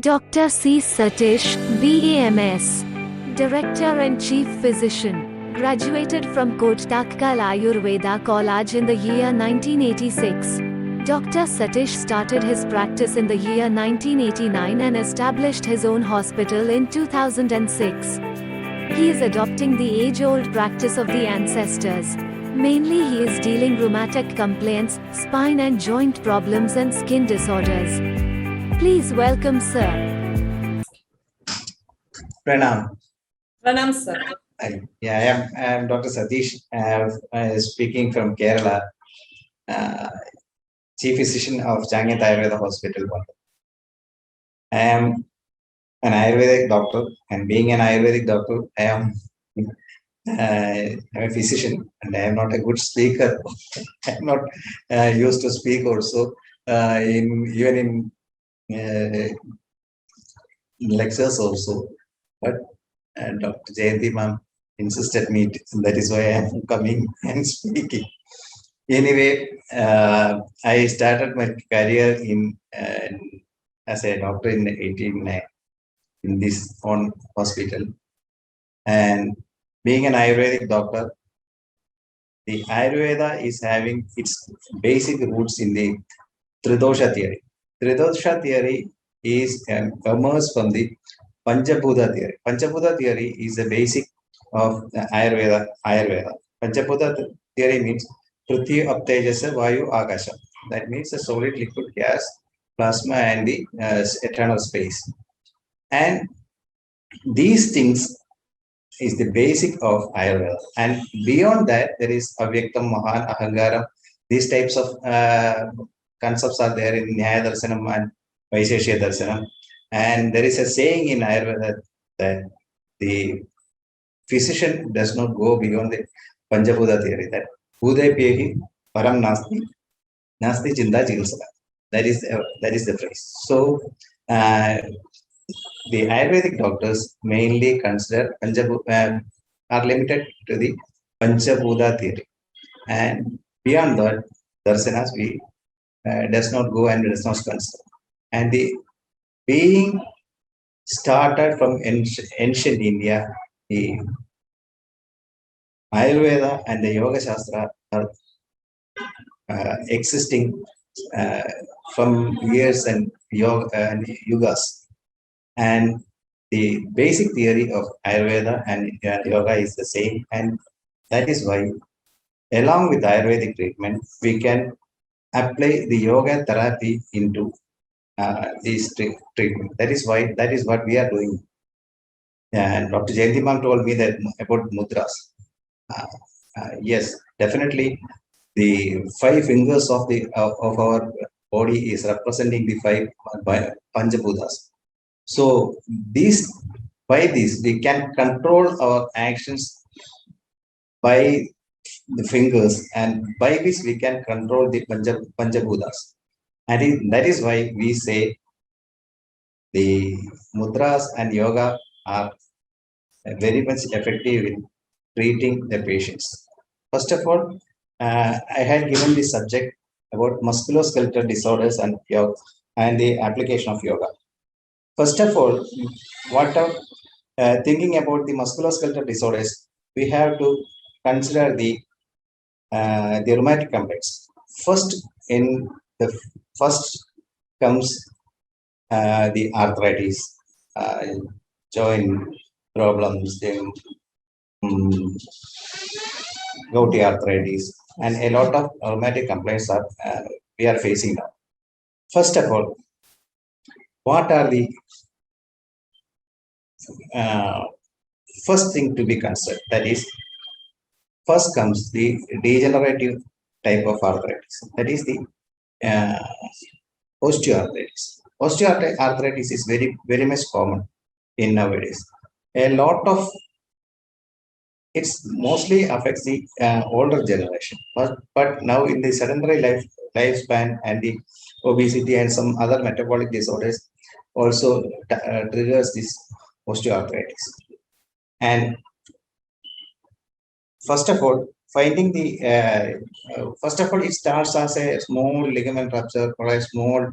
Dr. C.Sathish, BAMS, Director and Chief Physician, graduated from Kottakkal Ayurveda College in the year 1986. Dr. Satish started his practice in the year 1989 and established his own hospital in 2006. He is adopting the age-old practice of the ancestors. Mainly he is dealing rheumatic complaints, spine and joint problems and skin disorders. Please welcome sir. Pranam. Pranam, sir. I am Dr. Satish, speaking from Kerala, Chief Physician of Changit Ayurveda Hospital. I am an Ayurvedic doctor, and being an Ayurvedic doctor, I am I'm a physician, and I am not a good speaker. I'm not used to speak also, even in lectures also. But Dr. Jayanti ma'am insisted me, that is why I am coming and speaking. Anyway, I started my career as a doctor in 18 in this own hospital. And being an Ayurvedic doctor, the Ayurveda is having its basic roots in the Tridosha theory. Tridosha theory is emerged from the Panchabhuta theory. Panchabhuta theory is the basic of the Ayurveda. Panchabhuta theory means Prithvi, Aptejasa, Vayu, Akasha. That means the solid, liquid, gas, plasma, and the eternal space. And these things is the basic of Ayurveda. And beyond that, there is Avyaktam, Mahan, Ahangaram. These types of concepts are there in Nyaya Darsanam and Vaisheshya Darsanam. And there is a saying in Ayurveda that the physician does not go beyond the Panchabhuta theory, that Uday Pehi Param Nasti, Nasti Chinda Chikilsaka. That is the phrase. So the Ayurvedic doctors mainly consider are limited to the Panchabhuta theory. And beyond that, Darsanas we does not go and does not consider. And the being started from ancient India, the Ayurveda and the Yoga Shastra are existing from years and yugas. And the basic theory of Ayurveda and Yoga is the same. And that is why, along with Ayurvedic treatment, we can apply the yoga therapy into this treatment. That is what we are doing. And Dr. Jayanti ma'am told me that about mudras. Yes, definitely. The 5 fingers of our body is representing the 5 Panchabhutas. So by this we can control our actions by the fingers, and by this we can control the Panchabhutas. And that is why we say the mudras and yoga are very much effective in treating the patients. First of all, I had given the subject about musculoskeletal disorders and yoga and the application of yoga. First of all, thinking about the musculoskeletal disorders, we have to consider the rheumatic complex. First comes the arthritis, joint problems, gouty arthritis, and a lot of rheumatic complaints we are facing now. First of all, what are the first thing to be considered? That is, first comes the degenerative type of arthritis. That is the osteoarthritis. Osteoarthritis is very much common in nowadays. A lot of it's mostly affects the older generation, but now in the sedentary lifespan and the obesity and some other metabolic disorders also triggers this osteoarthritis. And first of all, it starts as a small ligament rupture or a small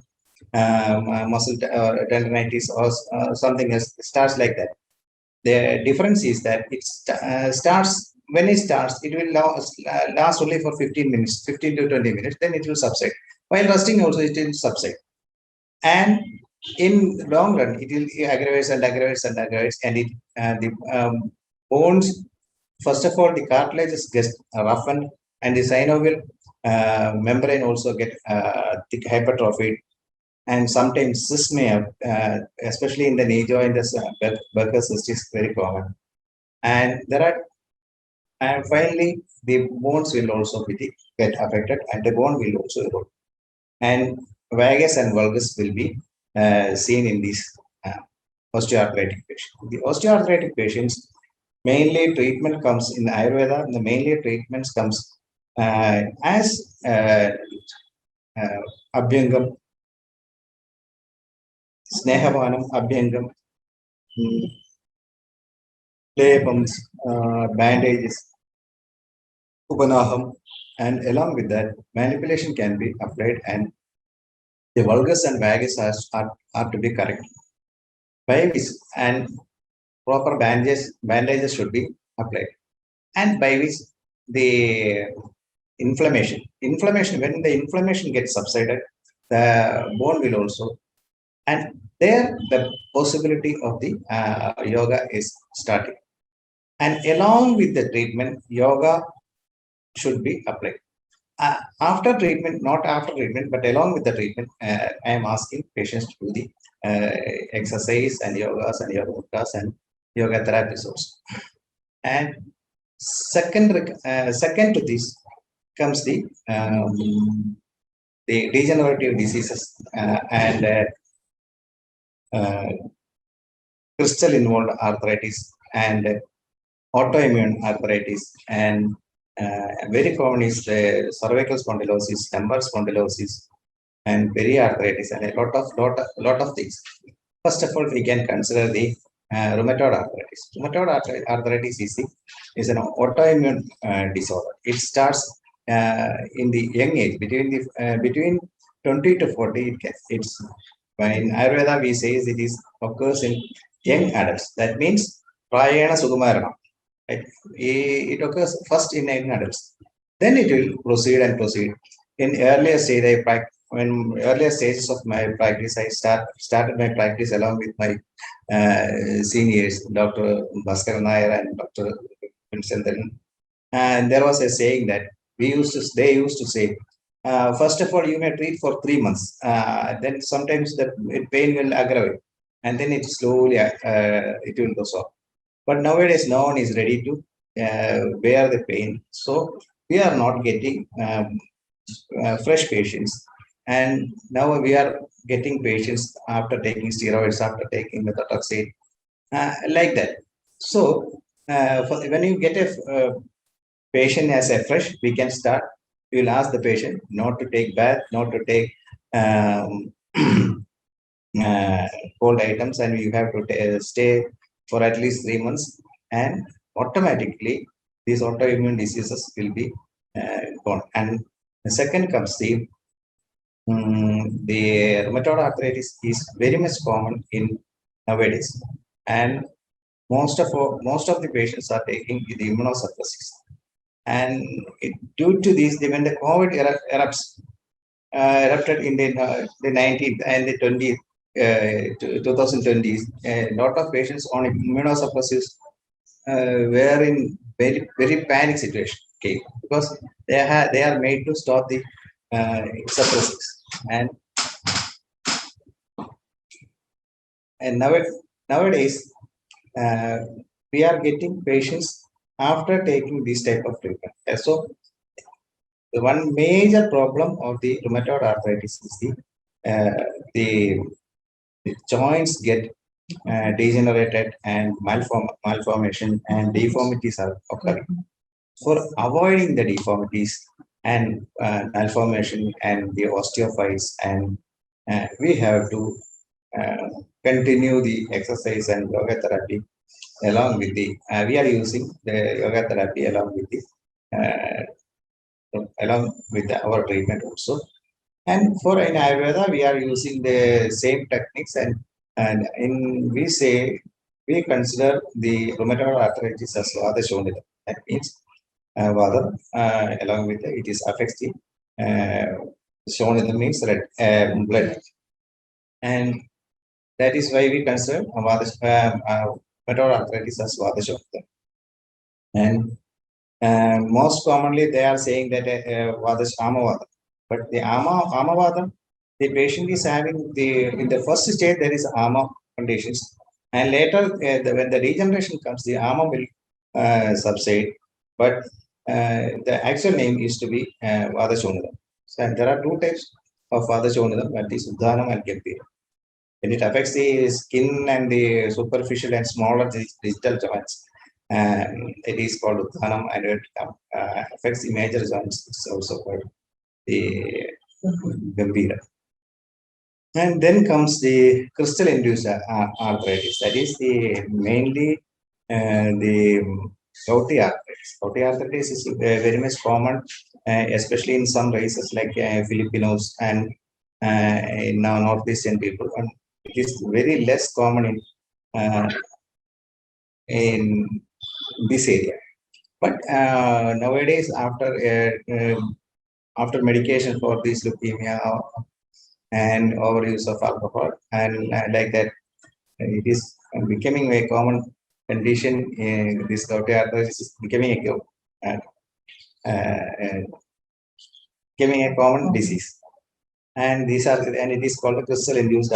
muscle or tendinitis or something else starts like that. The difference is that it starts when it starts, it will last only for 15 minutes, 15 to 20 minutes, then it will subside. While resting also, it will subside. And in long run, it will aggravates and aggravates and aggravates, and it the bones. First of all, the cartilages get roughened, and the synovial membrane also get thick hypertrophied, and sometimes cysts may have, especially in the knee joint, the Berger cyst is very common. And there are, and finally, the bones will also get affected, and the bone will also erode. And vagus and valgus will be seen in these uh, osteoarthritic patients. The osteoarthritic patients, mainly treatment comes in Ayurveda. The mainly treatments comes as Abhyangam, Snehavanam, Abhyangam, layapams, bandages, Upanaham, and along with that, manipulation can be applied, and the valgus and vagus are to be correct. By which, and proper bandages should be applied, and by which the inflammation, when the inflammation gets subsided, the bone will also, and there the possibility of the yoga is starting. And along with the treatment, yoga should be applied. After treatment, not after treatment, but along with the treatment, I am asking patients to do the exercise and yogas and yoga mudras and yoga therapies also. And second to this comes the degenerative diseases and crystal involved arthritis and autoimmune arthritis, and very common is the cervical spondylosis, lumbar spondylosis, and periarthritis, and a lot of things. First of all, we can consider the rheumatoid arthritis. Rheumatoid arthritis is an autoimmune disorder. It starts in the young age, between 20 to 40. It's in Ayurveda we say it is occurs in young adults. That means prayana sukumarana. It occurs first in young adults. Then it will proceed and proceed. In earlier stage, when earlier stages of my practice, I started my practice along with my seniors, Dr. Bhaskar Nair and Dr. Vincent. And there was a saying that they used to say, first of all, you may treat for 3 months. Then sometimes the pain will aggravate, and then it slowly it will go soft. But nowadays, no one is ready to bear the pain. So we are not getting fresh patients. And now we are getting patients after taking steroids, after taking methotrexate, like that. So when you get a patient as a fresh, we can start. We will ask the patient not to take bath, not to take um, cold items, and you have to stay for at least 3 months, and automatically these autoimmune diseases will be gone. And the second comes the rheumatoid arthritis is very much common in nowadays, and most of the patients are taking the immunosuppressives. And due to this, when the COVID erupted in the 19th and the 20th, 2020s, a lot of patients on immunosuppressives were in very panic situation. Okay, because they are made to stop the suppressives, and nowadays we are getting patients after taking this type of treatment. So the one major problem of the rheumatoid arthritis is the joints get degenerated, and malformation and deformities are occurring. For avoiding the deformities and malformation and the osteophytes, and we have to continue the exercise and yoga therapy along with we are using the yoga therapy along with our treatment also. And for in Ayurveda, we are using the same techniques, and in we consider the rheumatoid arthritis as Vata Shonida. That means Vata, along with it is affects the Shonida means red blood, and that is why we consider rheumatoid arthritis as Vata Shonida. And most commonly, they are saying that Vata Amavata, but the Amavata, the patient is having in the first stage there is Ama conditions, and later when the regeneration comes, the Ama will subside, but the actual name is to be Vata Shonidam. So, and there are two types of Vata Shonidam, that is Udhanam and Gambhira. When it affects the skin and the superficial and smaller digital joints, it is called Uthanam, and it affects the major joints. It's also called the Gambhira. And then comes the crystal induced arthritis. That is the mainly the gouty arthritis. Gouty arthritis is very much common, especially in some races like Filipinos and in northeastern people. And it is very less common in this area. But nowadays, after medication for this leukemia and overuse of alcohol and like that, it is becoming a common condition. This gouty arthritis is becoming uh, uh, becoming a common disease. And it is called a crystal induced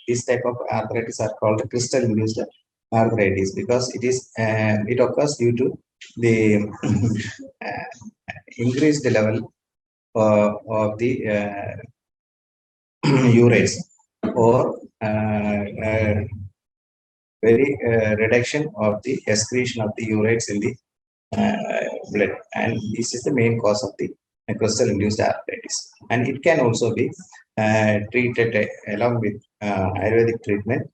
this type of arthritis are called crystal induced arthritis because it occurs due to the increased level of the urates or very reduction of the excretion of the urates in the blood, and this is the main cause of the crystal induced arthritis, and it can also be treated along with Ayurvedic treatment.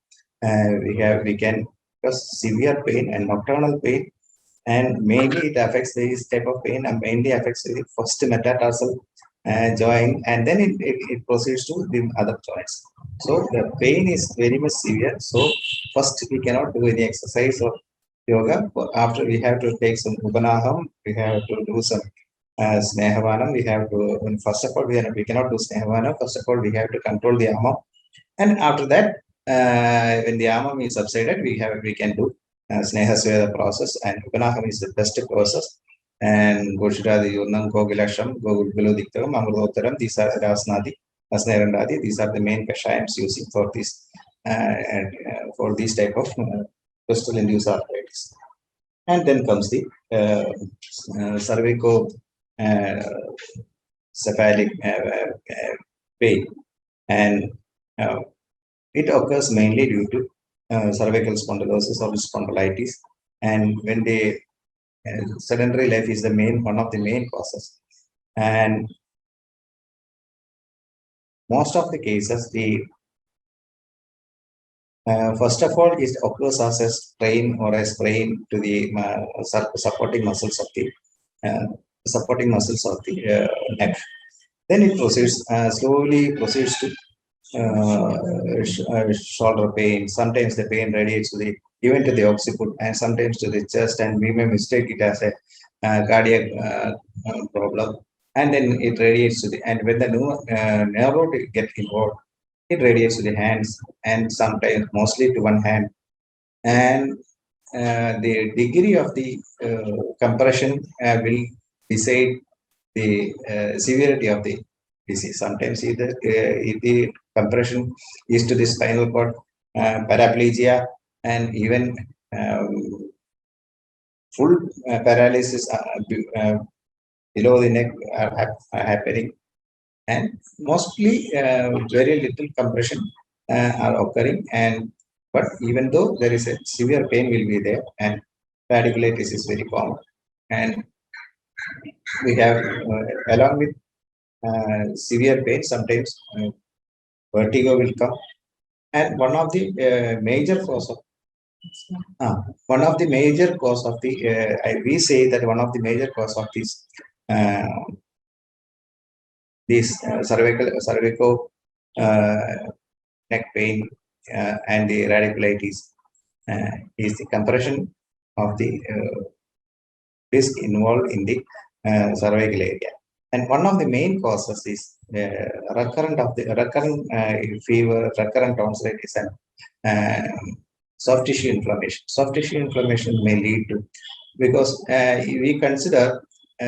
We can cause severe pain and nocturnal pain, and mainly it affects this type of pain and mainly affects the first metatarsal joint, and then it proceeds to the other joints. So the pain is very much severe. So first we cannot do any exercise or yoga. After we have to take some upanaham, we have to do some snehavanam. We have to, first of all, we cannot do snehavanam. First of all, we have to control the ama, and after that, when the ama is subsided, we can do Sneha Sweda process, and Upanaham is the best process. And Goshiradi Yurnam, Gogilasham, Goguluktam, Amrudottaram, these are Rasnadi, Asnerandadi, these are the main kashayams using for this for this type of crystal induced arthritis. And then comes the cervico cephalic pain, and it occurs mainly due to cervical spondylosis or spondylitis, and when the sedentary life is the one of the main causes, and most of the cases, the first of all, it occurs as a strain or a sprain to the supporting muscles of the uh, neck. Then it proceeds slowly proceeds to shoulder pain. Sometimes the pain radiates to the even to the occiput and sometimes to the chest, and we may mistake it as a cardiac problem. And then it radiates to the and when the nerve root get involved, it radiates to the hands and sometimes mostly to one hand. And the degree of the compression will decide the severity of the disease. Sometimes either if the compression is to the spinal cord, paraplegia, and even full paralysis below the neck are happening, and mostly very little compression are occurring. And but even though there is a severe pain will be there, and radiculitis is very common, and we have along with severe pain sometimes vertigo will come, and one of the major cause of the we say that one of the major cause of this uh, this cervical neck pain and the radiculitis is the compression of the disc involved in the cervical area. And one of the main causes is recurrent fever, recurrent tonsillitis, and soft tissue inflammation. Soft tissue inflammation may lead to, because we consider,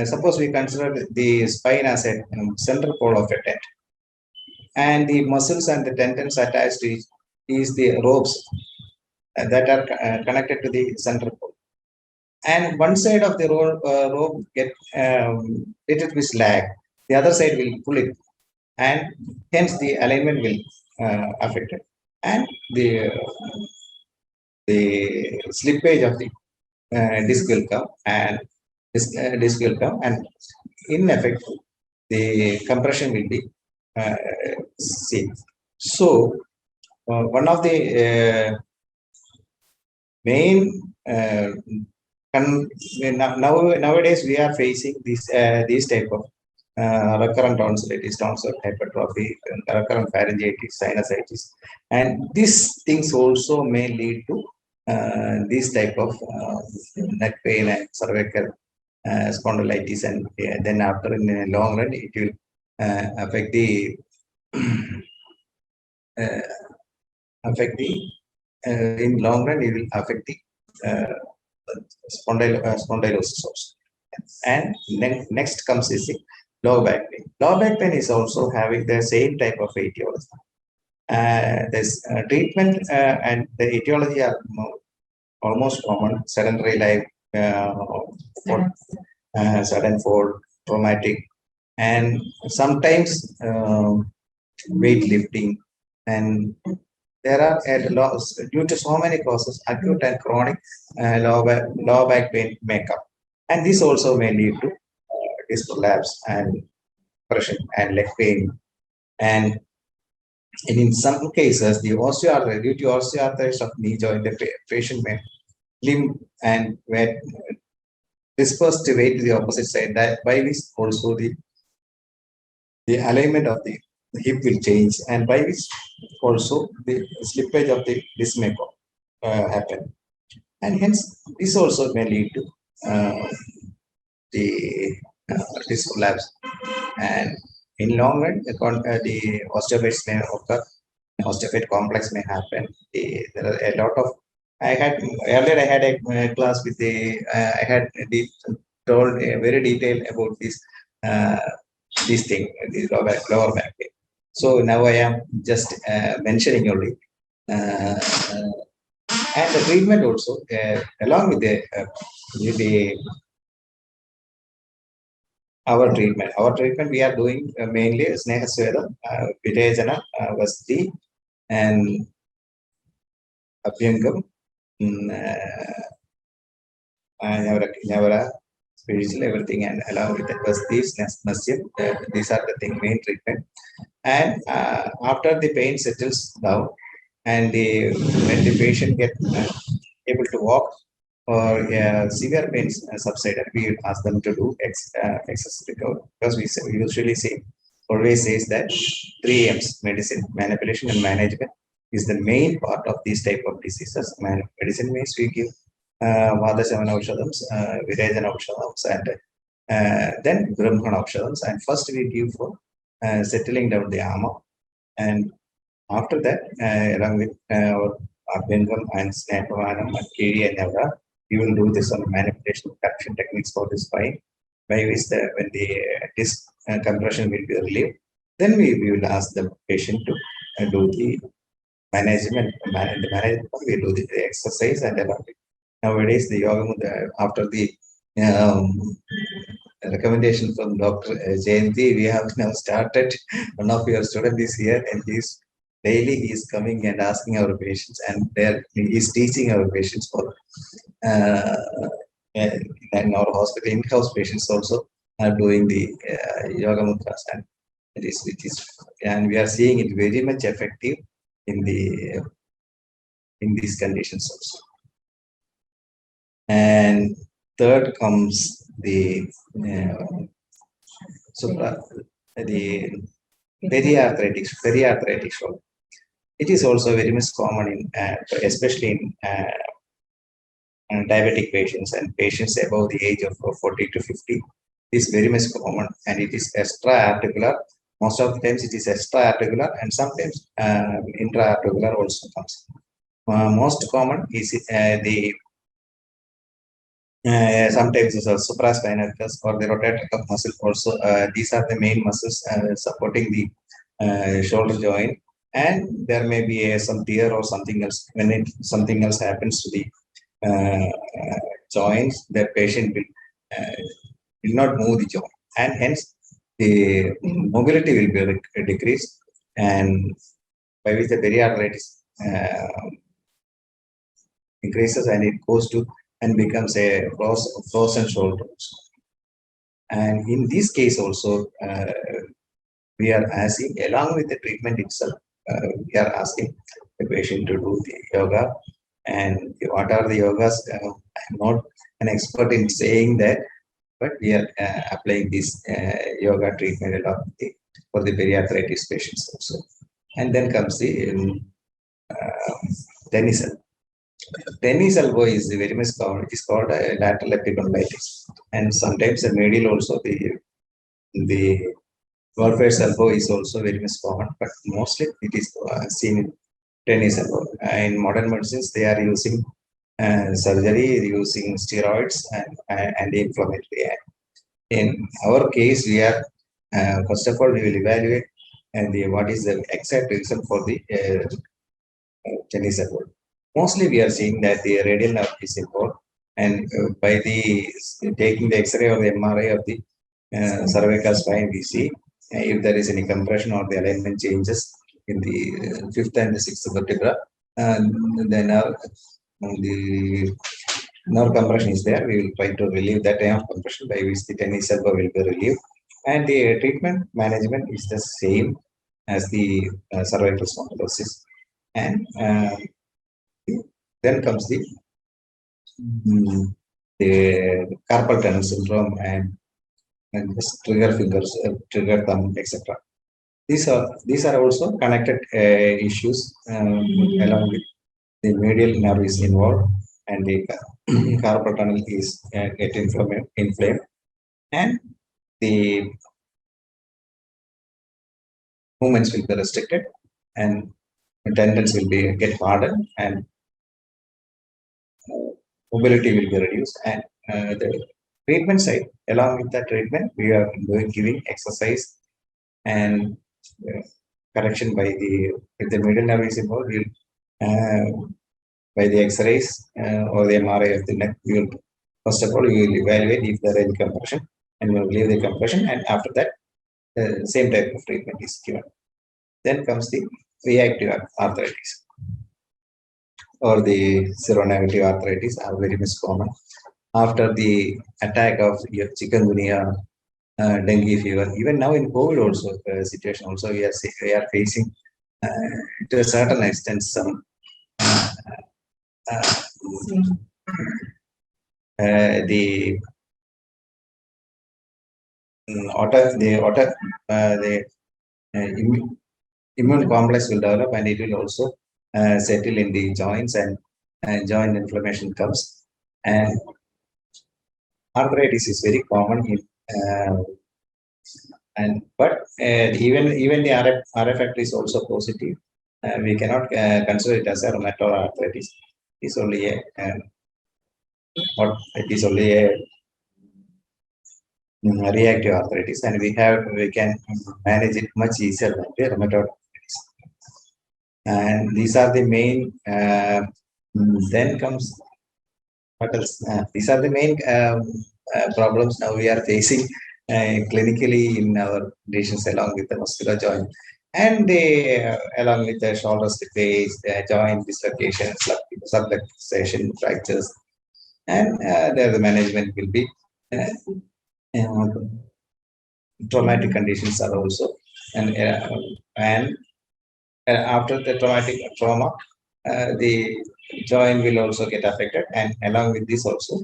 suppose we consider the spine as a central pole of a tent, and the muscles and the tendons attached to it is the ropes that are connected to the central pole. And one side of the rope get little bit slag, the other side will pull it, and hence the alignment will affected, and the slippage of the disc will come, and disc will come, and in effect the compression will be seen. So one of the main nowadays we are facing these type of recurrent tonsillitis, tonsil hypertrophy, recurrent pharyngitis, sinusitis, and these things also may lead to these type of neck pain and cervical spondylitis, and then after in the long run it will affect the in long run it will affect the spondylosis also. And next comes is the lower back pain. Lower back pain is also having the same type of etiology. This treatment and the etiology are almost common: sedentary life, sudden fall, traumatic, and sometimes weightlifting, and there are due to so many causes, acute and chronic lower back pain may come, and this also may lead to disc prolapse and depression and leg pain, and in some cases the osteoarthritis, due to osteoarthritis of knee joint, the patient may limp and may disperse the weight to the opposite side. That by this also the alignment of the hip will change, and by which also the slippage of the disc may happen, and hence this also may lead to the disc collapse, and in long run the osteophytes may occur, osteophyte complex may happen. There are a lot of, I had earlier I had a class with the I had told very detailed about this thing, the lower back pain. So now I am just mentioning only. And the treatment also, along with the our treatment we are doing mainly Sneha Swedam, Virajana, Vasti, and Abhyangam, Navara, spiritual, everything, and along with that Vasti, Nasyam, these are the main treatment. And after the pain settles down, and when the patient gets able to walk, or severe pains subsided, we ask them to do exercise recovery, because we usually always says that 3 M's: medicine, manipulation, and management is the main part of these type of diseases. Medicine means we give Vada Shavana Aushadams, Virajana Aushadams, and then Brahmana Aushadams, and first we give for settling down the armor, and after that, along with our Abhyangam and Snapovanam and KD and Navra, we will do this on manipulation traction techniques for the spine, by which when the disc compression will be relieved, then we will ask the patient to do the management. The management, we do the exercise and everything. Nowadays, the yoga, after the recommendation from Dr. Jayanti, we have now started. One of your students is here, and daily he is coming and asking our patients, and there he is teaching our patients for in our hospital, in-house patients also are doing the yoga mudras, and and we are seeing it very much effective in these conditions also. And third comes the the periarthritic shoulder. It is also very much common in, especially in diabetic patients and patients above the age of 40 to 50. It is very much common and it is extra-articular. Most of the times it is extra-articular and sometimes intra-articular also comes. Most common is the sometimes it's a supraspinatus or the rotator cuff muscle also. These are the main muscles supporting the shoulder joint, and there may be some tear or something else. When something else happens to the joints, the patient will not move the joint, and hence the mobility will be decreased, and by which the periarthritis increases and it goes to and becomes a frozen shoulder. And in this case also, we are asking, along with the treatment itself, we are asking the patient to do the yoga. And what are the yogas? I'm not an expert in saying that, but we are applying this yoga treatment along with for the periarthritis patients also. And then comes the tennis elbow. Tennis elbow is very much common. It is called lateral epicondylitis, and sometimes the medial also the Warfare's elbow is also very much common, but mostly it is seen in tennis elbow. In modern medicines, they are using surgery, using steroids and anti-inflammatory. In our case, we are first of all we will evaluate and what is the exact reason for the tennis elbow. Mostly we are seeing that the radial nerve is involved, and by the taking the X-ray or the MRI of the cervical spine, we see if there is any compression or the alignment changes in the fifth and the sixth vertebra, then the nerve compression is there. We will try to relieve that type of compression by which the tennis elbow will be relieved. And the treatment management is the same as the cervical spondylosis. And then comes the carpal tunnel syndrome and trigger fingers, trigger thumb, etc. These are also connected issues along with the medial nerve is involved, and the carpal tunnel is get inflamed, and the movements will be restricted, and tendons will be get hardened, and mobility will be reduced. And the treatment side, along with that treatment, we are giving exercise and correction by the if the medial nerve is involved, we'll by the X-rays or the MRI of the neck, we will first of all we will evaluate if there is any compression, and we will leave the compression, and after that, the same type of treatment is given. Then comes the reactive arthritis or the seronegative arthritis are very much common after the attack of chikungunya, dengue fever. Even now in COVID also situation also we are facing to a certain extent some the immune complex will develop, and it will also settle in the joints, and joint inflammation comes. And arthritis is very common in but even the RF factor is also positive. We cannot consider it as a rheumatoid arthritis. It's only it is only a reactive arthritis, and we can manage it much easier than the rheumatoid arthritis. And these are the main. Then comes what else? These are the main problems now we are facing clinically in our patients, along with the muscular joint, and along with the shoulder slippage, joint dislocation, subluxation, fractures, and there the management will be traumatic conditions are also, and after the traumatic trauma, the joint will also get affected, and along with this also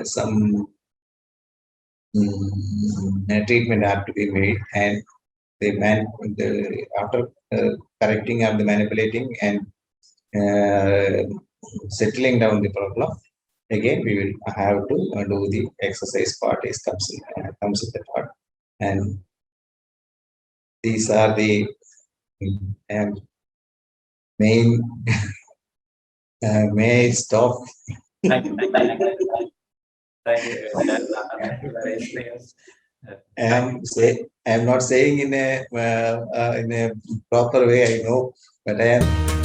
some treatment have to be made, and after correcting or the manipulating and settling down the problem, again we will have to do the exercise part is comes with the part, and these are the um, main may I stop. Thank you. Thank you. Thank you for explaining. I'm not saying in a proper way, I know, but I am